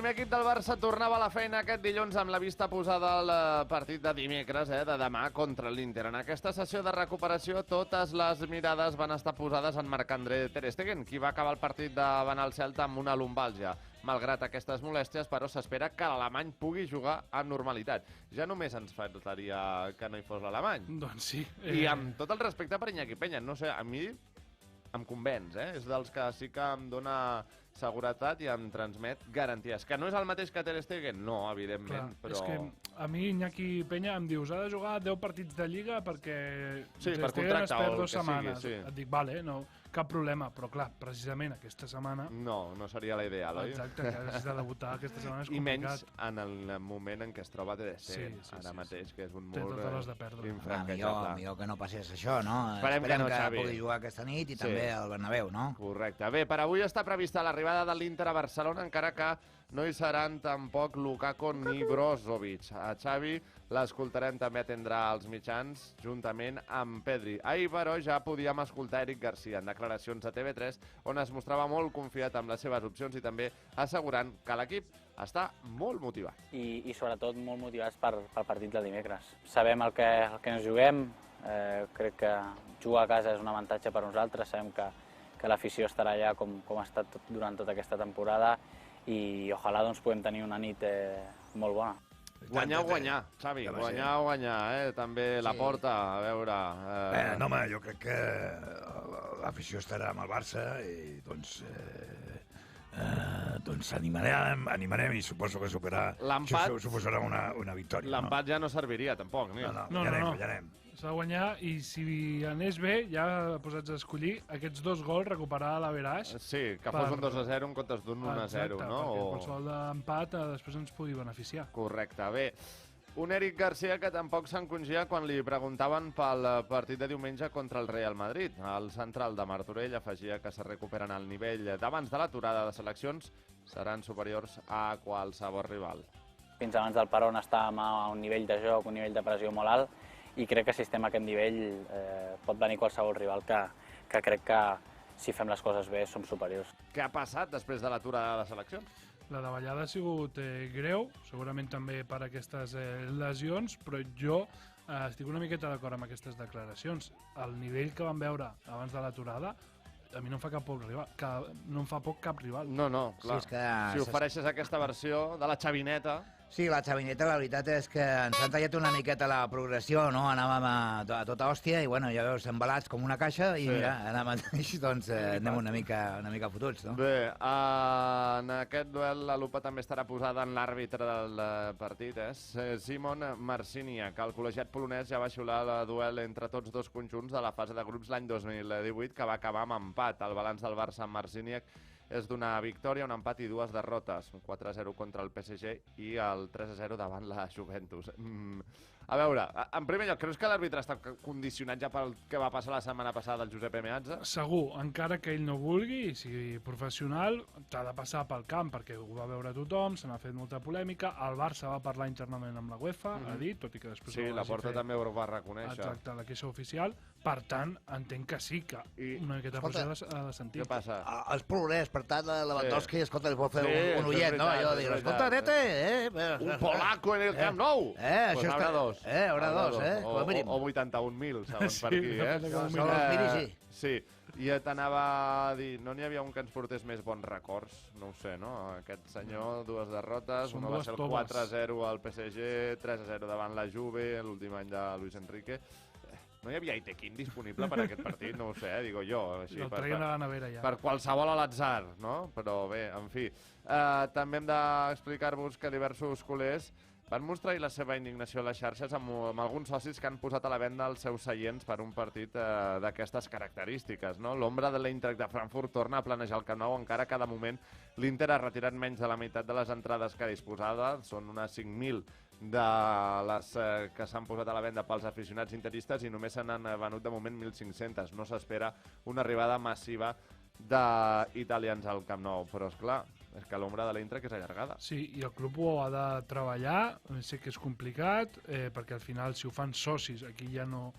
primer equip del Barça tornava a la feina aquest dilluns amb la vista posada al partit de dimecres, de demà, contra l'Inter. En aquesta sessió de recuperació, totes les mirades van estar posades en Marc-André Ter Stegen, qui va acabar el partit davant el Celta amb una lumbàlgia. Malgrat aquestes molèsties, però s'espera que l'alemany pugui jugar amb normalitat. Ja només ens faltaria que no hi fos l'alemany. Doncs sí. I amb tot el respecte per Iñaki Peña, no sé, a mi em convenç, és dels que sí que em dona seguretat i em transmet garanties. Que no és el mateix que Ter Stegen? No, evidentment, Clar, però... És que a mi Iñaki Peña em dius ha de jugar 10 partits de Lliga perquè Sí, Ter per Stegen contracte es o perd el 2 que setmanes. sigui, sí. Et dic, vale, no, cap problema, però clar, precisament aquesta setmana... No seria la ideal, oi? Exacte, que has de debutar aquesta setmana és I menys complicat. en el moment en què es troba Ter Stegen, Sí, ara mateix, que és un Té mur totes les de perdre. Millor que no passés això, no? Esperem que no, Xavi. pugui jugar aquesta nit i també al Bernabéu, no? Correcte. Bé, per avui està prevista l'arribada de l'Inter a Barcelona, encara que no hi seran tampoc Lukaku ni Brozovic. A Xavi l'escoltarem també atendrà als mitjans, juntament amb Pedri. Ahir, però, ja podíem escoltar Eric Garcia en declaracions a TV3, on es mostrava molt confiat amb les seves opcions i també assegurant que l'equip està molt motivat. I sobretot molt motivats pel partit del dimecres. Sabem el que ens juguem, crec que jugar a casa és un avantatge per nosaltres, sabem que l'afició estarà allà com ha estat durant tota aquesta temporada i ojalà doncs, puguem tenir una nit molt bona. Guanyar o guanyar, Xavi, guanyar o guanyar, també la porta, a veure... No, home, jo crec que l'afició estarà amb el Barça i doncs animarem i suposo que suposarà una victòria. L'empat ja no serviria, tampoc. No, ja anem. S'ha de guanyar i si anés bé, ja posats a escollir aquests 2 gols, recuperar l'averaix. Sí, que fos un 2-0 en comptes d'un 1-0, no? Exacte, perquè qualsevol empat després ens pugui beneficiar. Correcte, bé. Un Eric Garcia que tampoc s'encongia quan li preguntaven pel partit de diumenge contra el Real Madrid. El central de Martorell afegia que se recuperen el nivell d'abans de l'aturada de seleccions, seran superiors a qualsevol rival. Fins abans del parón estàvem a un nivell de joc, un nivell de pressió molt alt, i crec que si estem a aquest nivell pot venir qualsevol rival que crec que si fem les coses bé som superiors. Què ha passat després de l'aturada de seleccions? La davallada ha sigut greu, segurament també per aquestes lesions, però jo estic una miqueta d'acord amb aquestes declaracions. El nivell que vam veure abans de l'aturada a mi no em fa poc cap rival. No, clar. Si ofereixes aquesta versió de la xavineta... Sí, la xavineta, la veritat és que ens han tallat una miqueta la progressió, no? Anàvem a tota hòstia i, bueno, ja veus, embalats com una caixa i, mira, ara mateix, doncs, anem una mica fotuts, no? Bé, en aquest duel la lupa també estarà posada en l'àrbitre del partit, Simon Marciniak. El col·legiat polonès ja va xiular el duel entre tots dos conjunts de la fase de grups l'any 2018, que va acabar amb empat. El balanç del Barça amb Marciniak és d'una victòria, un empat i 2 derrotes. Un 4-0 contra el PSG i el 3-0 davant la Juventus. A veure, en primer lloc, creus que l'àrbitre està condicionat ja pel que va passar la setmana passada del Giuseppe Meazza? Segur, encara que ell no vulgui i sigui professional, t'ha de passar pel camp perquè ho va veure tothom, se n'ha fet molta polèmica, el Barça va parlar internament amb la UEFA, ha dit, tot i que després... Sí, la Porta també ho va reconèixer. Exacte, la queixa oficial. Per tant, entenc que sí, que una miqueta pressió ha de sentir. Què passa? Els polonès, per tant, Lewandowski, escolta, li pot fer un ullet, no? Allò de dir, escolta, nete, un polaco en el Camp Nou! Pues haurà dos. Haurà dos, o 81.000, segons per aquí, Segons miri, sí. Sí, i t'anava a dir, no n'hi havia un que ens portés més bons records, no ho sé, no? Aquest senyor, 2 derrotes, una va ser el 4-0 al PSG, 3-0 davant la Juve, l'últim any de Luis Enrique. No hi havia Itequín disponible per aquest partit, no ho sé, digo jo. Així, el traien a la nevera ja. Per qualsevol a l'atzar, no? Però bé, en fi. També hem d'explicar-vos que diversos culers van mostrar la seva indignació a les xarxes amb alguns socis que han posat a la venda els seus seients per un partit d'aquestes característiques. No? L'ombra de l'Eintracht de Frankfurt torna a planejar el Camp Nou, encara que de moment l'Inter ha retirat menys de la meitat de les entrades que disposava. Són unes 5.000 de les que s'han posat a la venda pels aficionats interistes i només se n'han venut de moment 1.500. No s'espera una arribada massiva d'italians al Camp Nou, però esclar, és que l'ombra de l'Eintracht és allargada. Sí, i el club ho ha de treballar, sé que és complicat, perquè al final si ho fan socis aquí ja no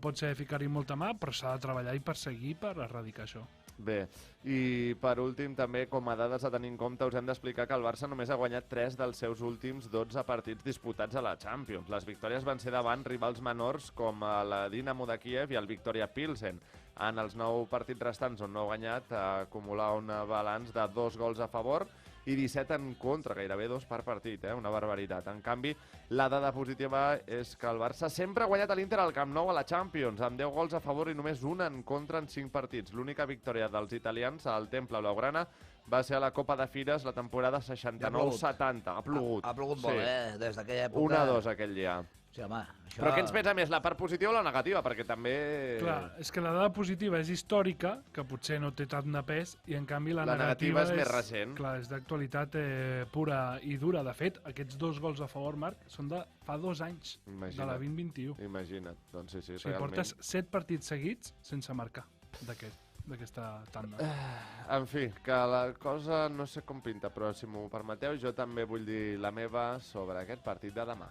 pot ser ficar-hi molta mà, però s'ha de treballar i perseguir per erradicar això. Bé, i per últim també, com a dades a tenir en compte, us hem d'explicar que el Barça només ha guanyat 3 dels seus últims 12 partits disputats a la Champions. Les victòries van ser davant rivals menors com la Dinamo de Kiev i el Victoria Pilsen. En els 9 partits restants on no ha guanyat, acumula un balanç de 2 gols a favor i 17 en contra, gairebé 2 per partit, una barbaritat. En canvi, la dada positiva és que el Barça sempre ha guanyat a l'Inter al Camp Nou a la Champions, amb 10 gols a favor i només 1 en contra en 5 partits. L'única victòria dels italians al Temple Blaugrana va ser a la Copa de Fires la temporada 69-70. Ha plogut. Ha plogut molt, des d'aquella època. 1-2 aquell dia. Sí, home, això... Però què ens pesa més, la part positiva o la negativa? Perquè també... Clar, és que la dada positiva és històrica, que potser no té tant de pes, i en canvi la negativa és més recent. Clar, és d'actualitat pura i dura. De fet, aquests 2 gols a favor, Marc, són de fa 2 anys, de la 2021. Imagina't, doncs sí, O sigui, realment. portes 7 partits seguits sense marcar d'aquesta tanda. En fi, que la cosa no sé com pinta, però si m'ho permeteu, jo també vull dir la meva sobre aquest partit de demà.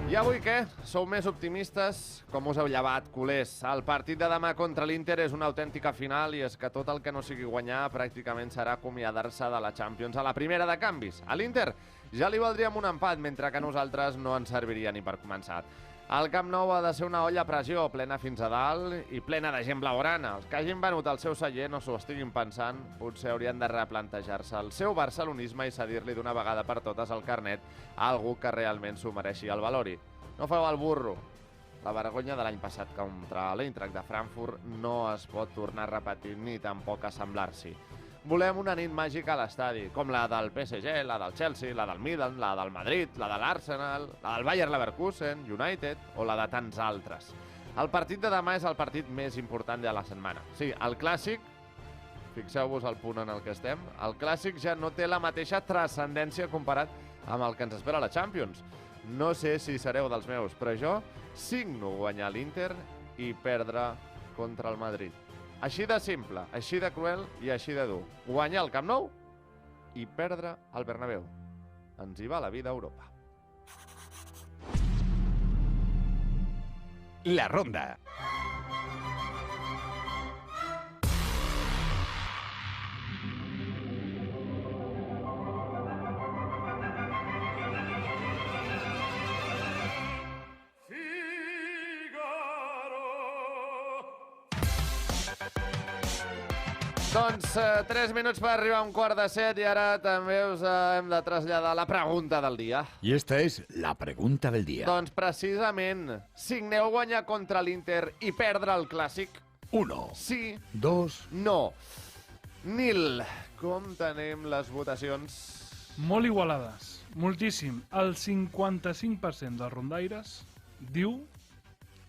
I avui què? Sou més optimistes? Com us heu llevat, culers? El partit de demà contra l'Inter és una autèntica final i és que tot el que no sigui guanyar pràcticament serà acomiadar-se de la Champions a la primera de canvis. A l'Inter ja li valdríem un empat, mentre que a nosaltres no ens serviria ni per començar. El Camp Nou ha de ser una olla a pressió, plena fins a dalt i plena de gent blaugrana. Els que hagin venut el seu celler no s'ho estiguin pensant, potser haurien de replantejar-se el seu barcelonisme i cedir-li d'una vegada per totes el carnet a algú que realment s'ho mereixi el valori. No feu el burro. La vergonya de l'any passat contra l'Eintracht de Frankfurt no es pot tornar a repetir ni tampoc assemblar-s'hi. Volem una nit màgica a l'estadi, com la del PSG, la del Chelsea, la del Milan, la del Madrid, la de l'Arsenal, la del Bayer Leverkusen, United o la de tants altres. El partit de demà és el partit més important de la setmana. Sí, el clàssic, fixeu-vos el punt en el que estem, el clàssic ja no té la mateixa transcendència comparat amb el que ens espera a la Champions. No sé si sereu dels meus, però jo signo guanyar l'Inter i perdre contra el Madrid. Així de simple, així de cruel i així de dur. Guanyar el Camp Nou i perdre al Bernabéu. Ens hi va la vida a Europa. La ronda. Doncs 3 minuts per arribar a 7:15 i ara també us hem de traslladar la pregunta del dia. Y esta es la pregunta del día. Doncs precisament, signeu guanyar contra l'Inter i perdre el Clàssic? 1, Sí, 2, no. Nil, com tenim les votacions? Molt igualades, moltíssim. El 55% dels rondaires diu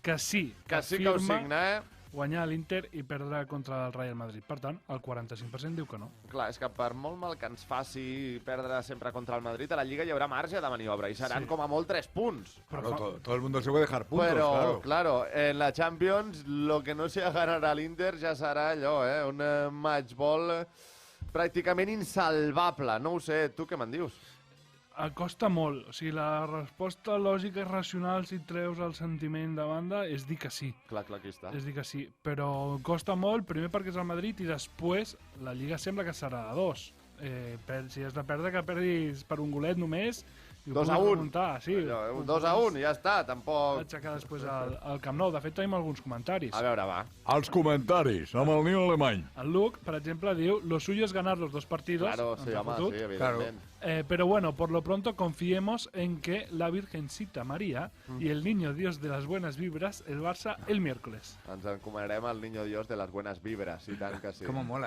que sí, Que sí que ho signa, guanyar l'Inter i perdre contra el Real Madrid. Per tant, el 45% diu que no. Clar, és que per molt mal que ens faci perdre sempre contra el Madrid, a la Lliga hi haurà marge de maniobra i seran Sí. com a molt 3 punts. Claro, todo el mundo se puede dejar puntos, Però, claro. claro, en la Champions lo que no sea ganar a l'Inter ja serà allò, un match ball pràcticament insalvable. No ho sé, tu què me'n dius? Costa molt. O sigui, la resposta lògica i racional, si treus el sentiment de banda, és dir que sí. Clar, aquí està. És dir que sí. Però costa molt, primer perquè és el Madrid, i després la Lliga sembla que serà a 2. Si has de perdre, que perdis per un golet només. 2-1. Sí, 2-1, ja està, tampoc... Aixecar després al Camp Nou. De fet, tenim alguns comentaris. A veure, va. Als comentaris, amb el Nil Alemany. El Luc, per exemple, diu: lo suyo es ganar los 2 partidos. Claro, Ens sí, ha home, fotut. sí, evidentment. Pero bueno, por lo pronto confiemos en que la Virgencita María y el Niño Dios de las buenas vibras, el Barça, el miércoles. Ens encomanarem al Niño Dios de les buenas vibres, i tant que sí. Com mola.